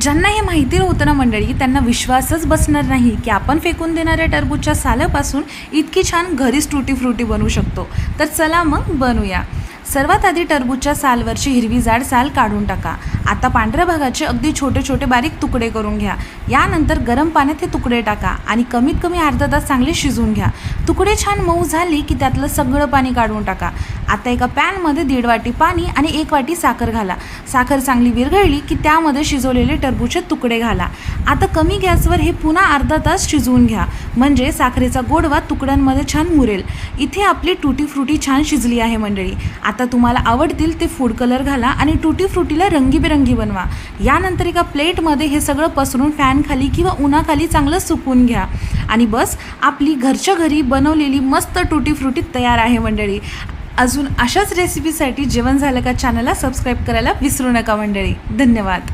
ज्यांना हे माहिती नव्हतं ना मंडळी, त्यांना विश्वासच बसणार नाही की आपण फेकून देणाऱ्या टरबूजच्या सालापासून इतकी छान घरीच टुटी फ्रुटी बनवू शकतो। तर चला मग बनवूया। सर्वात आधी टरबूजच्या सालवरची हिरवी जाड साल काढून टाका। आता पांढऱ्या भागाचे अगदी छोटे छोटे बारीक तुकडे करून घ्या। यानंतर गरम पाण्यात हे तुकडे टाका आणि कमीत कमी अर्धा तास चांगले शिजवून घ्या। तुकडे छान मऊ झाले की त्यातलं सगळं पाणी काढून टाका। आता एका पॅनमध्ये 1.5 वाटी पाणी आणि 1 वाटी साखर घाला। साखर चांगली विरघळली की त्यामध्ये शिजवलेले टरबूजचे तुकडे घाला। आता कमी गॅसवर हे पुन्हा अर्धा तास शिजवून घ्या, म्हणजे साखरेचा गोडवा तुकड्यांमध्ये छान मुरेल। इथे आपली टुटी फ्रुटी छान शिजली आहे मंडळी। आता तुम्हाला आवडतील ते फूड कलर घाला आणि टुटी फ्रुटीला रंगीबेरंगी बनवा। यानंतर एका प्लेटमध्ये हे सगळं पसरून फॅन खाली किंवा उन्हाखाली चांगलं सुकवून घ्या आणि बस आपली घरच्या घरी बनवलेली मस्त टुटी फ्रुटी तयार आहे मंडळी। अजून अशाच रेसिपीसाठी जेवण झालं का चॅनलला सबस्क्राईब करायला विसरू नका मंडळी। धन्यवाद।